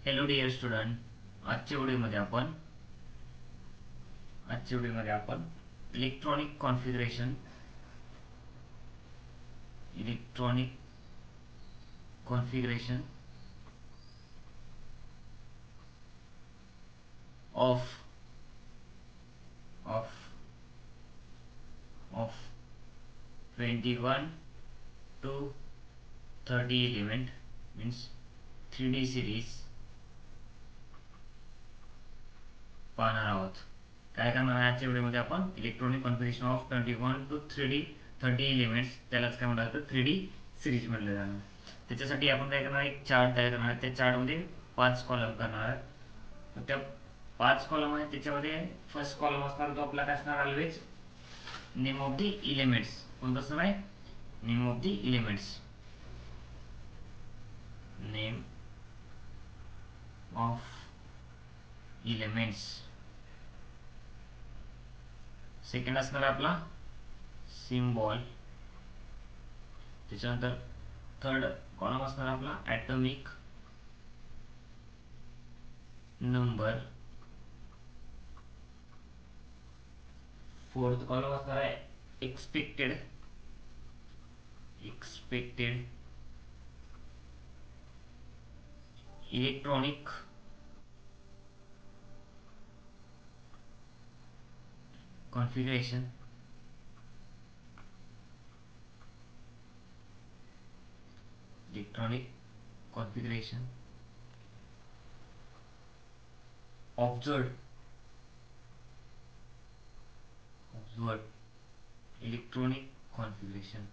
Hello dear student, आजच्या व्हिडिओमध्ये आपण electronic configuration of of of 21 to 30 element means 3D series पाहणार आहोत. काय करणार आहे आजच्या व्हिडिओमध्ये आपण electronic configuration of 21 to 30 elements, त्यालाच काय म्हणतात तर 3D सिरीज म्हटलं जाणार. त्याच्यासाठी आपण काय करणार, एक चार्ट तयार करणार आहे. त्या चार्टमध्ये 5 कॉलम करणार आहे. त्या 5 कॉलम आहे, त्याच्यामध्ये फर्स्ट कॉलम असणार तो आपला काय असणार, always name of the elements. कोणतं असणार आहे, name of the elements, name of elements. Second असणार आपला सिम्बॉल. त्याच्यानंतर थर्ड कॉलम असणार आपला ॲटॉमिक नंबर. फोर्थ कॉलम असणार आहे expected electronic configuration. Observed electronic configuration.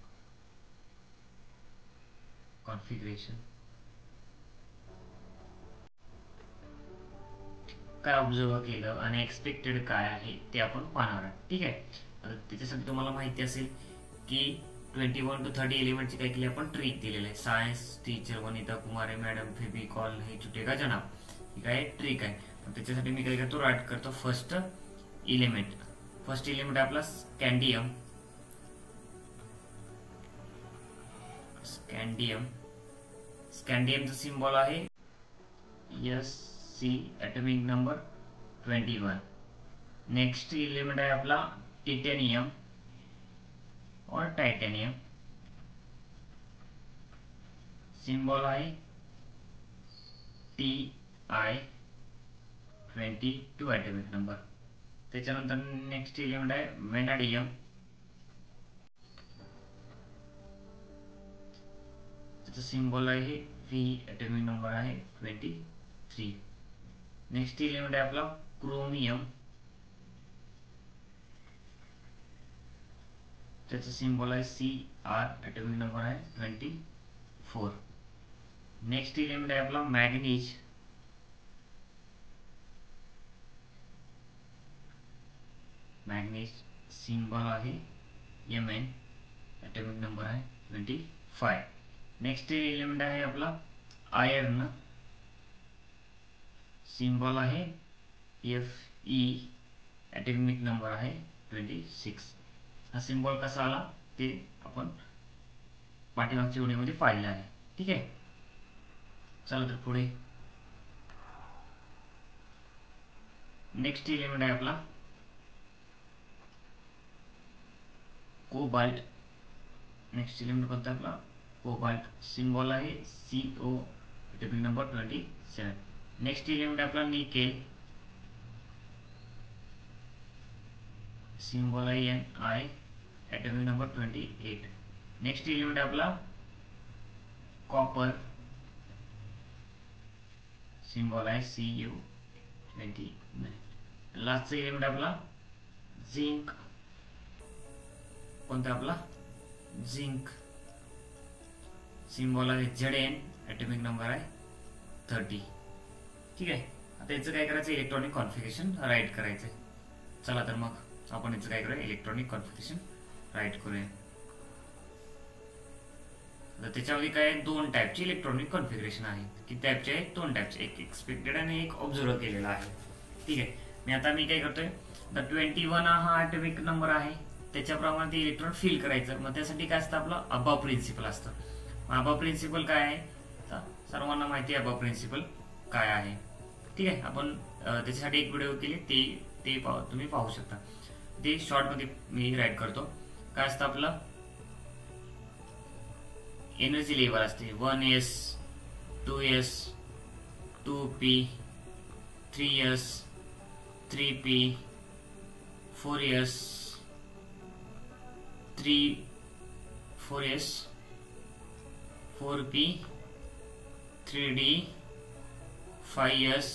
काय ऑब्झर्व केलं आणि एक्सपेक्टेड काय आहे ते आपण पाहणार आहोत. ठीक आहे. आता त्याच्यासाठी तुम्हाला माहिती असेल की 21 to 30 एलिमेंटची काय केली आपण, ट्रिक दिलेली आहे. सायन्स टीचर वनिता कुमारे मॅडम फेबिकॉल हे छुटेगा जनाब, ही काय ट्रिक आहे. त्याच्यासाठी मी काय करतो, राईट करतो फर्स्ट इलिमेंट आपला स्कॅन्डियमचा सिम्बॉल आहे SC, atomic number 21. Next element आहे आपला टायटॅनियम, सिम्बॉल आहे Ti22 ॲटॉमिक नंबर. त्याच्यानंतर नेक्स्ट एलिमेंट आहे व्हॅनेडियम, त्याचा सिम्बॉल आहे V, ॲटॉमिक नंबर आहे 23. नेक्स्ट एलिमेंट आहे आपला क्रोमियम, त्याचा सिम्बॉल आहे Cr, ॲटॉमिक नंबर आहे 24. नेक्स्ट एलिमेंट आहे आपला मॅग्नीज, सिम्बॉल आहे Mn, ॲटॉमिक नंबर आहे 25. नेक्स्ट एलिमेंट आहे आपला आयर्न, सिम्बॉल आहे Fe, ॲटॉमिक नंबर आहे 26. हा सिम्बॉल कसा आला ते आपण पाठीमागच्या व्हिडिओमध्ये पाहिलं आहे. ठीक आहे. चला तर पुढे नेक्स्ट एलिमेंट आहे आपला कोबाल्ट. नेक्स्ट एलिमेंट कोणता आपला कोबाल्ट, सिम्बॉल आहे CO, atomic number 27. Next element आपला निकेल, सिम्बॉल आहे Ni, atomic number 28. Next element आपला कॉपर, सिम्बॉल आहे Cu29. लास्ट एलिमेंट आपला झिंक, कोणता आपला झिंक, सिम्बॉल आहे Zn, ॲटॉमिक नंबर आहे 30. ठीक आहे. आता याचं काय करायचं, इलेक्ट्रॉनिक कॉन्फिगरेशन राईट करायचं. चला तर मग आपण याचं काय करूया, इलेक्ट्रॉनिक कॉन्फिगरेशन राईट करूया. तर त्याच्यामध्ये काय दोन टाईपचे इलेक्ट्रॉनिक कॉन्फिगरेशन आहेत. किती टाईपचे आहेत, दोन टाईपचे, एक एक्सपेक्टेड आणि एक ऑब्झर्व केलेला आहे. ठीक आहे. मी काय करतोय, तर 21 हा ॲटॉमिक नंबर आहे, त्याच्याप्रमाणे ते इलेक्ट्रॉन फील करायचं. मग त्यासाठी काय असतं, आपलं अबाव प्रिन्सिपल असतं. अबाव प्रिन्सिपल काय आहे, सर्वांना माहिती आहे अबाव प्रिन्सिपल काय आहे. ठीक आहे, आपण त्याच्यासाठी एक व्हिडिओ केली, ते तुम्ही पाहू शकता. ते शॉर्टमध्ये मी राईट करतो. काय असतं आपलं एनर्जी लेवल असते 1s 2s 2p 3s 3p 4s 4s 4p 3d 5s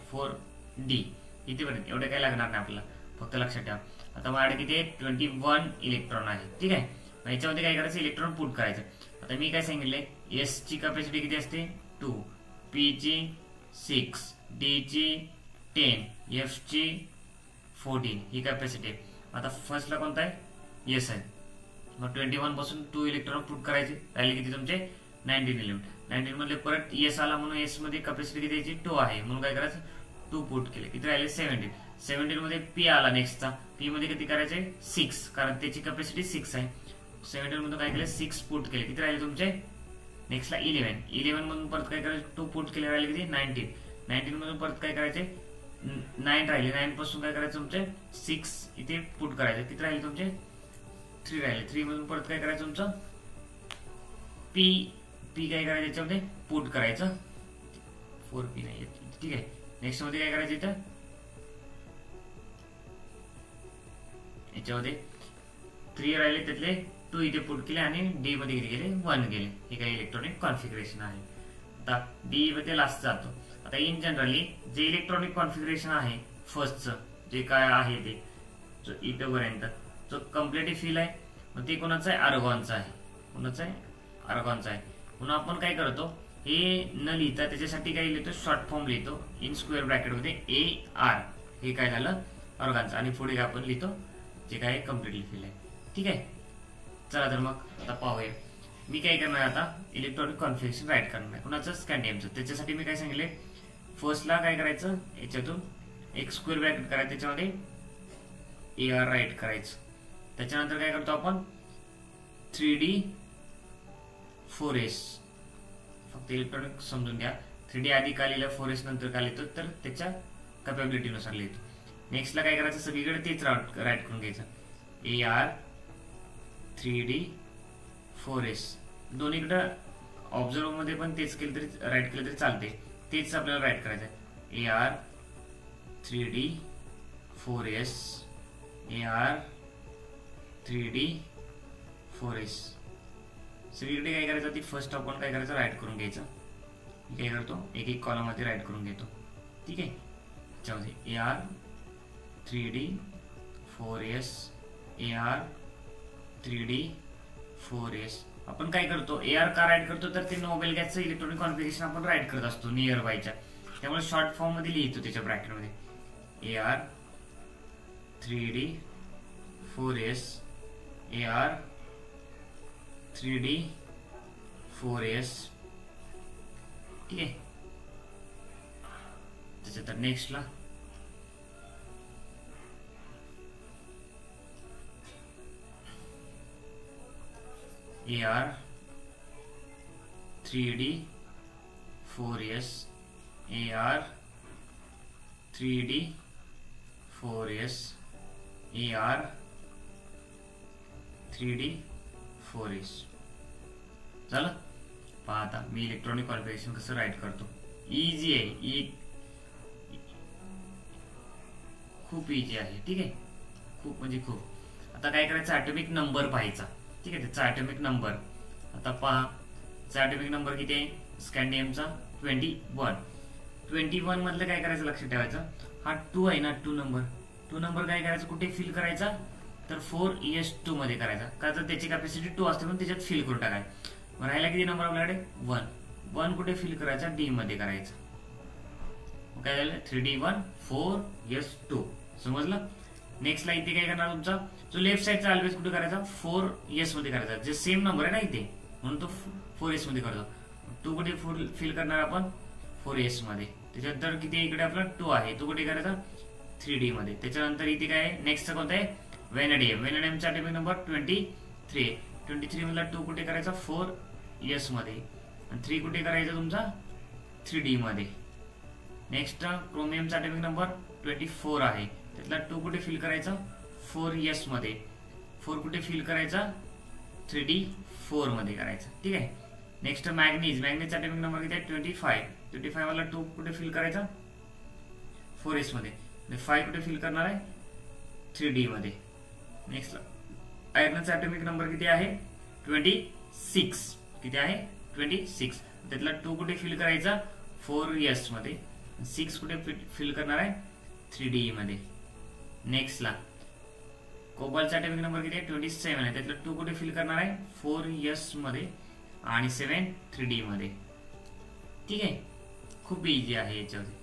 4d इथेपर्यंत एवढं काय लागणार नाही आपल्याला, फक्त लक्षात ठेवा. आता माझ्याकडे किती आहे 21 इलेक्ट्रॉन आहे. ठीक आहे, याच्यामध्ये काय करायचं इलेक्ट्रॉन पुट करायचं. आता मी काय सांगितलंय एस ची कॅपॅसिटी किती असते 2, पी ची 6, डी ची 10, एफ ची 14 ही कॅपॅसिटी आहे. आता फर्स्टला कोणता आहे एस आहे. मग 21 पासून 2 इलेक्ट्रॉन पुट करायचे, राहिले किती तुमचे 19 इलेक्ट्रॉन. 19 मधले परत एस आला म्हणून एस मध्ये कॅपॅसिटी किती याची 2 आहे म्हणून काय करायचं 2 पुट केले, किती राहिले 17. 17 मध्ये पी आला नेक्स्टचा, पी मध्ये किती करायचे 6 कारण त्याची कॅपॅसिटी 6 आहे. 17 मधून काय केले 6 पुट केले, किती राहिले तुमचे नेक्स्टला 11. 11 मधून परत काय करायचे 2 पुट केले, राहिले किती 19. 19 मधून परत काय करायचे 9 राहिले. 9 पासून काय करायचं तुमचे 6 इथे पुट करायचे, किती राहिले तुमचे 3 राहिले. 3 मधून परत काय करायचं तुमचं पी काय करायचं याच्यामध्ये पुट करायचं 4p नाही. ठीक आहे, नेक्स्ट मध्ये काय करायचं इथं याच्यामध्ये 3 राहिले, त्यातले 2 इथे पुट केले आणि डी मध्ये किती गेले 1 गेले. हे काही इलेक्ट्रॉनिक कॉन्फिगरेशन आहे. आता डी मध्ये लास्ट जातो. आता इन जनरली जे इलेक्ट्रॉनिक कॉन्फिगरेशन आहे फर्स्टचं जे काय आहे ते जो इथपर्यंत जो कम्प्लीटली फिल आहे, मग ते कोणाचं आहे आर्गॉनचं आहे. कोणाचं आहे आर्गॉनचं आहे. म्हणून आपण काय करतो हे न लिहिता त्याच्यासाठी काय लिहितो शॉर्ट फॉर्म लिहितो इन स्क्वेअर ब्रॅकेट मध्ये AR. हे काय झालं आर्गॉनचं, आणि पुढे आपण लिहितो जे काय कम्प्लीटली फिल आहे. ठीक आहे, चला तर मग आता पाहूया. मी काय करणार आता इलेक्ट्रॉनिक कॉन्फिगरेशन राईट करणार आहे कुणाचं स्कॅन्डियमचं. त्याच्यासाठी मी काय सांगितले फर्स्टला काय करायचं याच्यातून एक स्क्वेअर ब्रॅकेट करायचं, त्याच्यामध्ये AR राईट करायचं. त्याच्यानंतर काय करतो आपण 3D 4s. फक्त इलेक्ट्रॉनिक समजून घ्या, 3D आधी का लिहिलं 4s नंतर का लिहितो तर त्याच्या कॅपॅबिलिटीनुसार लिहितो. नेक्स्टला काय करायचं सगळीकडे तेच राईट करून घ्यायचं AR 3D 4s. दोन्हीकडे ऑब्झर्व्ह मध्ये पण तेच केलं तरी राईट केलं तरी चालते, तेच आपल्याला राईट करायचं AR 3D 4s AR 3D 4s. सगळीकडे काय करायचं ती फर्स्ट आपण काय करायचं राईट करून घ्यायचं. काय करतो एक कॉलम मध्ये राईट करून घेतो. ठीक आहे, त्याच्यामध्ये AR 3D 4s AR 3D 4s. आपण काय करतो AR का राईट करतो तर ते नोबेल गॅसचं इलेक्ट्रॉनिक कॉन्फिगरेशन आपण राईट करत असतो नियर बायच्या, त्यामुळे शॉर्ट फॉर्म मध्ये लिहितो त्याच्या ब्रॅकेट मध्ये AR 3D 4s AR 3D 4s. ठीक आहे, त्याच्यानंतर नेक्स्टला AR 3D 4s AR 3D 4s AR 3D 4s. झालं. पहा आता मी इलेक्ट्रॉनिक कॉन्फिगरेशन कसं राईट करतो. इझी आहे, खूप इझी आहे. ठीक आहे, खूप म्हणजे खूप. आता काय करायचं ॲटॉमिक नंबर पाहायचा. ठीक आहे, त्याचा ॲटॉमिक नंबर आता पहा. ॲटॉमिक नंबर किती आहे स्कॅन्डियमचा 21. 21 मधलं काय करायचं लक्षात ठेवायचं हा 2 आहे ना 2 नंबर काय करायचं कुठे फिल करायचा तर 4s2 मध्ये करायचा, का तर त्याची कॅपॅसिटी 2 असते पण त्याच्यात फिल करून टाकायचं. मग राहिला किती नंबर आपल्याकडे 1 कुठे फिल करायचा डी मध्ये करायचा. काय झालं 3D1 4s2. समजलं. नेक्स्टला इथे काय करणार तुमचा जो लेफ्ट साइडचा ऑलवेज कुठे करायचा 4s मध्ये करायचा, जे सेम नंबर आहे ना इथे म्हणून तो 4s मध्ये करतो. 2 कुठे फिल करणार आपण 4s मध्ये. त्याच्यानंतर किती इकडे आपला 2 आहे तो कुठे करायचा 3D मध्ये. त्याच्यानंतर इथे काय नेक्स्ट कोणता आहे व्हॅनेडियम. व्हॅनेडियमचा atomic number 23. 23 मधला 2 कुठे करायचा 4s मध्ये आणि 3 कुठे करायचा तुमचा 3D मध्ये. नेक्स्ट क्रोमियमचा ॲटॉमिक नंबर 24 आहे, त्यातला 2 कुठे फिल करायचा 4s मध्ये, 4 कुठे फिल करायचा 3D4 मध्ये करायचा. ठीक आहे. नेक्स्ट मॅग्नीजचा ॲटॉमिक नंबर किती आहे 25 वाला 2 कुठे फिल करायचा 4s मध्ये, 5 कुठे फिल करणार आहे 3D मध्ये. नेक्स्ट आयर्नचा ॲटॉमिक नंबर किती आहे 26, किती आहे 26, त्यातला 2 कुठे फिल करायचा 4s मध्ये, 6 कुठे फिल करणार आहे 3D मध्ये. नेक्स्टला कोबाल्टचा ॲटॉमिक नंबर किती आहे 27 आहे, त्यातला 2 कुठे फिल करणार आहे 4s मध्ये आणि 7 3D मध्ये. ठीक आहे, खूप इझी आहे याच्यामध्ये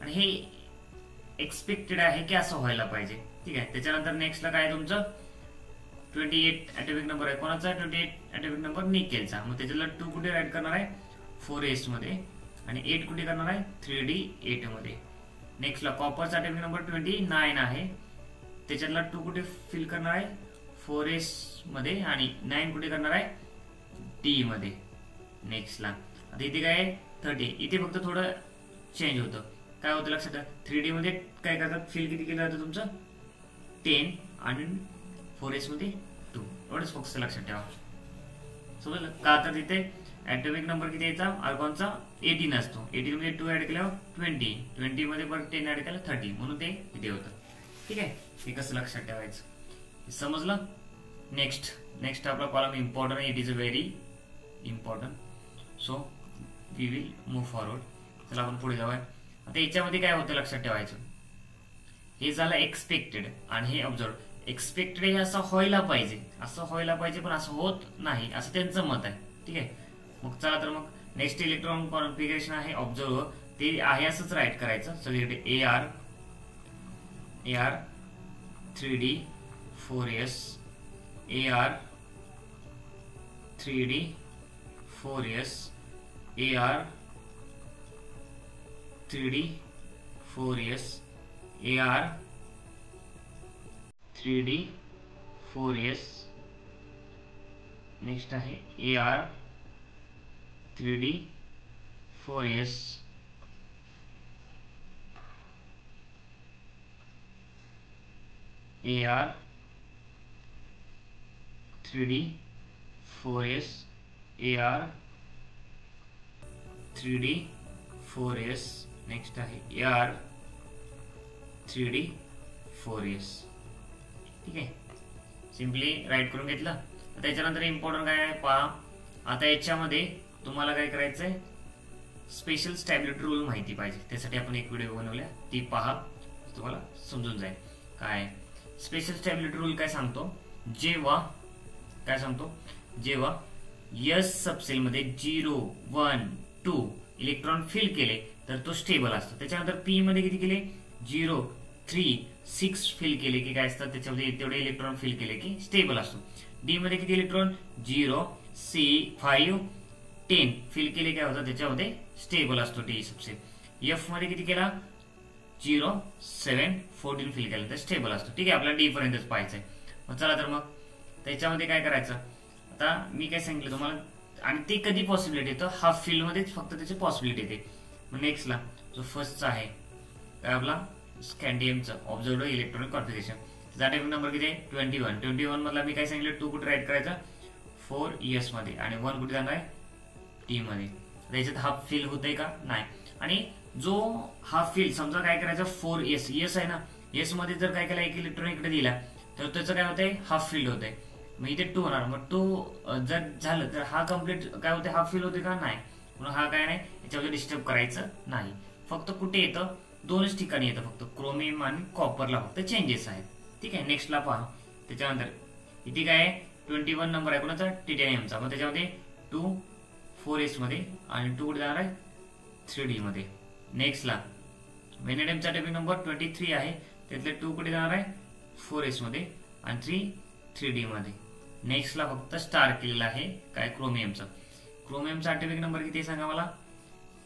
आणि हे एक्सपेक्टेड आहे की असं व्हायला पाहिजे. ठीक आहे. त्याच्यानंतर नेक्स्टला काय तुमचं 28 ॲटॉमिक नंबर आहे, कोणाचा 28 ॲटॉमिक नंबर निकेलचा, मग त्याच्याला 2 कुठे राईट करणार आहे 4s मध्ये आणि 8 कुठे करणार आहे 3D8 मध्ये. नेक्स्टला कॉपरचा ॲटॉमिक नंबर 29 आहे, त्याच्यातला 2 कुठे फिल करणार आहे 4s मध्ये आणि 9 कुठे करणार आहे D मध्ये. नेक्स्टला आता इथे काय 30, इथे फक्त थोडं चेंज होतं. काय होतं लक्षात ठेवा 3D मध्ये काय करतात फिल किती केलं जातं तुमचं 10 आणि 4s मध्ये 2, एवढंच फक्त लक्षात ठेवा. समजलं का? तर तिथे ॲटॉमिक नंबर किती यायचा आर्गॉनचा 18 असतो, 18 मध्ये 2 ऍड केल्यावर 20 मध्ये परत 10 ऍड केलं 30, म्हणून ते इथे होतं. ठीक आहे. हे कसं लक्षात ठेवायचं समजलं. नेक्स्ट आपला column important, it is a very important, so we will move forward. चला आपण पुढे जाऊया. आता याच्यामध्ये काय होतं लक्षात ठेवायचं, हे झालं एक्सपेक्टेड आणि हे ऑब्झर्व. एक्सपेक्टेड हे असं व्हायला पाहिजे पण असं होत नाही असं त्यांचं मत आहे. ठीक आहे. मग चला तर मग नेक्स्ट इलेक्ट्रॉन कॉन्फिगरेशन आहे ऑब्झर्व, ते आहे असंच राईट करायचं सगळीकडे AR 3D 4s AR 3D 4s AR 3D 4s AR 3D 4s. Next आहे AR 3D 4s AR 3D 4s AR 3D 4s. Next आहे AR 3D 4s. ठीक आहे. सिम्पली राईट करून घेतलं. त्याच्यानंतर इम्पॉर्टंट काय आहे पहा. आता याच्यामध्ये तुम्हाला काय करायचंय स्पेशल स्टॅबिलिटी रूल माहिती पाहिजे, त्यासाठी आपण एक व्हिडिओ बनवला, ती पहा, तुम्हाला समजून जाईल. काय स्पेशल स्टॅबिलिटी रूल काय सांगतो, जेव्हा S सबसेल मध्ये 0 1 2 इलेक्ट्रॉन फिल केले तर तो स्टेबल असतो. त्याच्यानंतर P मध्ये किती केले 0 3 6 फिल केले की काय असतात त्याच्यामध्ये तेवढे इलेक्ट्रॉन फिल केले की स्टेबल असतो. D मध्ये किती इलेक्ट्रॉन 0 6 5 10 फिल केले काय होतं त्याच्यामध्ये स्टेबल असतो D सबसेल. F मध्ये किती केला 0 7 14 फिल केलं तर स्टेबल असतो. ठीक आहे. आपल्याला D पर्यंतच पाहायचंय. मग चला तर मग त्याच्यामध्ये काय करायचं, आता मी काय सांगितलं तुम्हाला, आणि ते कधी पॉसिबिलिटी येतं हाफ फिल मध्येच फक्त त्याची पॉसिबिलिटी येते. मग नेक्स्टला जो फर्स्टचा आहे काय आपला स्कॅन्डियमचा ऑब्झर्व्ड इलेक्ट्रॉनिक कॉन्फिगरेशन, त्याचा ॲटॉमिक नंबर किती आहे 21 मधला मी काय सांगितलं 2 कुठे राईट करायचा 4s मध्ये आणि 1 कुठे जाणार आहे D मध्ये. त्याच्यात हाफ फिल होतंय का नाही. आणि जो हाफ फिल समजा काय करायचा 4s आहे ना, S मध्ये जर काय केला एक इलेक्ट्रॉन इकडे दिला तर त्याचं काय होतंय हाफ फिल होतंय, मग इथे 2 होणार. मग 2 जर झालं तर हा कम्प्लीट काय होते हाफ फिल होते का नाही, म्हणून हा काय नाही याच्यामध्ये डिस्टर्ब करायचं नाही. फक्त कुठे येतं दोनच ठिकाणी येतं, फक्त क्रोमियम आणि कॉपरला फक्त चेंजेस आहेत. ठीक आहे. नेक्स्टला पहा. त्याच्यानंतर इथे काय आहे 21 नंबर आहे कोणाचा टिटॅनियमचा, मग त्याच्यामध्ये 2 4s मध्ये आणि 2 कुठे जाणार आहे 3D मध्ये. नेक्स्टला व्हॅनेडियमचा ॲटॉमिक नंबर 23 आहे, त्यातले 2 कुठे जाणार आहे 4s मध्ये आणि 3 3D मध्ये. नेक्स्टला फक्त स्टार केलेला आहे काय क्रोमियमचा ॲटॉमिक नंबर किती सांगा मला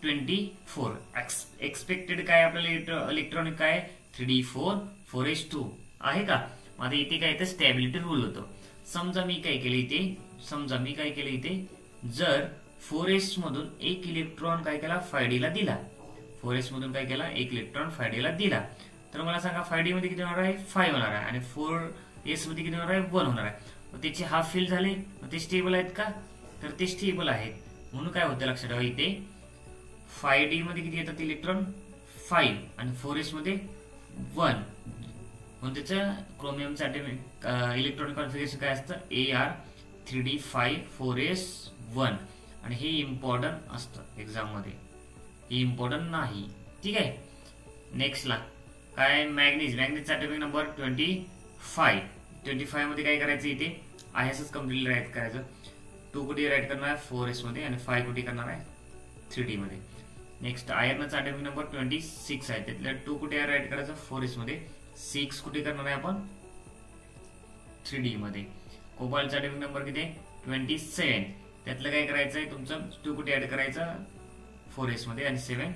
24. एक्सपेक्टेड काय आपल्याला इलेक्ट्रॉनिक काय 3D4 4s2 आहे का. माझं इथे काय तर स्टॅबिलिटी रूल होतो. समजा मी काय केले इथे जर 4s मधून एक इलेक्ट्रॉन काय केला 5d ला दिला, 4s मधून काय केला एक इलेक्ट्रॉन 5d ला दिला, तर मला सांगा 5d मध्ये किती होणार आहे 5 होणार आहे आणि 4s मध्ये किती होणार आहे 1 होणार आहे. मग त्याचे हाफ फिल झाले, मग ते स्टेबल आहेत का, तर ते स्टेबल आहेत. म्हणून काय होतं लक्षात ठेवा इथे 5d मध्ये किती येतात इलेक्ट्रॉन 5 आणि 4s मध्ये 1. म्हणून त्याचं क्रोमियमचं इलेक्ट्रॉनिक कॉन्फिगरेशन काय असतं AR3D5 4s 1 आणि हे इम्पॉर्टंट असतं एक्झाम मध्ये, हे इम्पॉर्टंट नाही. ठीक आहे. नेक्स्टला काय मॅग्नीजचा ॲटॉमिक नंबर 25 मध्ये काय करायचं इथे ISS कम्प्लीटली राईट करायचं. 2 कुठे राईट करणार आहे 4s मध्ये आणि 5 कुठे करणार आहे 3d मध्ये. नेक्स्ट आयर्नचा ॲटॉमिक नंबर 26 आहे, त्यातल्या 2 कुठे राईट करायचं 4s मध्ये, 6 कुठे करणार आहे आपण 3d मध्ये. कोबाल्टचा ॲटॉमिक नंबर किती 27, त्यातलं काय करायचं आहे तुमचं 2 कुठे ऍड करायचं 4s मध्ये आणि 7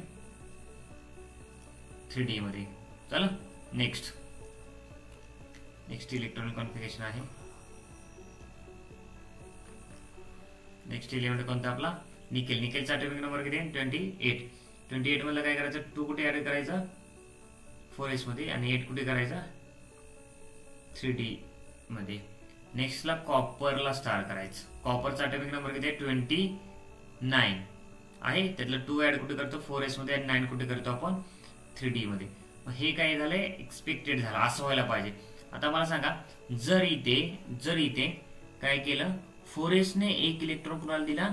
3d मध्ये. चला नेक्स्ट इलेक्ट्रॉनिक कॉन्फिगरेशन आहे. नेक्स्ट एलिमेंट कोणता आपला निकेलचा ॲटॉमिक नंबर किती आहे 28 मध्ये काय करायचं 2 कुठे ऍड करायचा 4s मध्ये आणि 8 कुठे करायचा 3d मध्ये. नेक्स्टला कॉपरला स्टार करायचं. कॉपरचा ॲटॉमिक नंबर किती आहे 29 आहे, त्यातलं 2 ऍड कुठे करतो 4s मध्ये आणि 9 कुठे करतो आपण 3d मध्ये. हे काय झालंय एक्सपेक्टेड झालं, असं व्हायला पाहिजे. आता मला सांगा जर इथे काय केलं 4s ने एक इलेक्ट्रॉन कुणाला दिला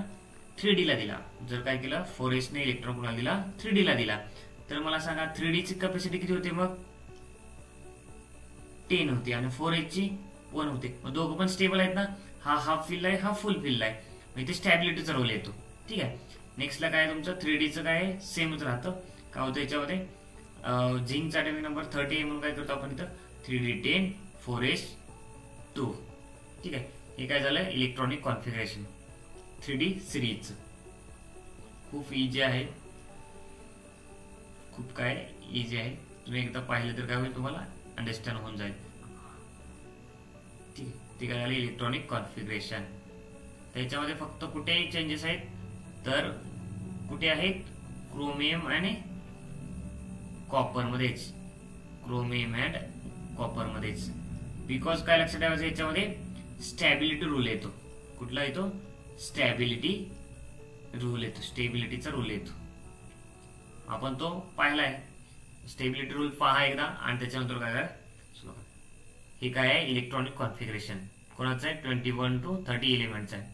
3d ला दिला, जर काय केलं 4s ने इलेक्ट्रॉन कुणाला दिला 3d ला दिला, तर मला सांगा 3d ची कॅपॅसिटी किती होते मग 10 होती आणि 4s ची 1 होते. मग दोघं पण स्टेबल आहेत ना, हा हाफ फिल्ड आहे हा फुल फिल्ड आहे, मग इथे स्टॅबिलिटीचा रोल येतो. ठीक आहे. नेक्स्टला काय तुमचं 3d चं काय सेमच राहतं. काय होतं याच्यामध्ये झिंकचा ॲटॉमिक नंबर 30 म्हणून काय करतो आपण इथं 3d10 4s 2. ठीक आहे. हे काय झालं इलेक्ट्रॉनिक कॉन्फिगरेशन 3d सिरीज. खूप इझी आहे, तुम्ही एकदा पाहिलं तर काय होईल तुम्हाला अंडरस्टँड होऊन जाईल. ठीक आहे. ते काय झालं इलेक्ट्रॉनिक कॉन्फिगरेशन. त्याच्यामध्ये फक्त कुठेही चेंजेस आहेत तर कुठे आहेत क्रोमियम आणि कॉपर मध्येच, बिकॉज काय लक्षात ठेवायचं याच्यामध्ये स्टॅबिलिटी रूल येतो. कुठला येतो स्टॅबिलिटीचा रूल येतो. आपण तो पाहिलाय. स्टॅबिलिटी रूल पहा एकदा आणि त्याच्यानंतर काय हे काय आहे इलेक्ट्रॉनिक कॉन्फिगरेशन कोणाचं आहे 21 to 30 एलिमेंटचं आहे.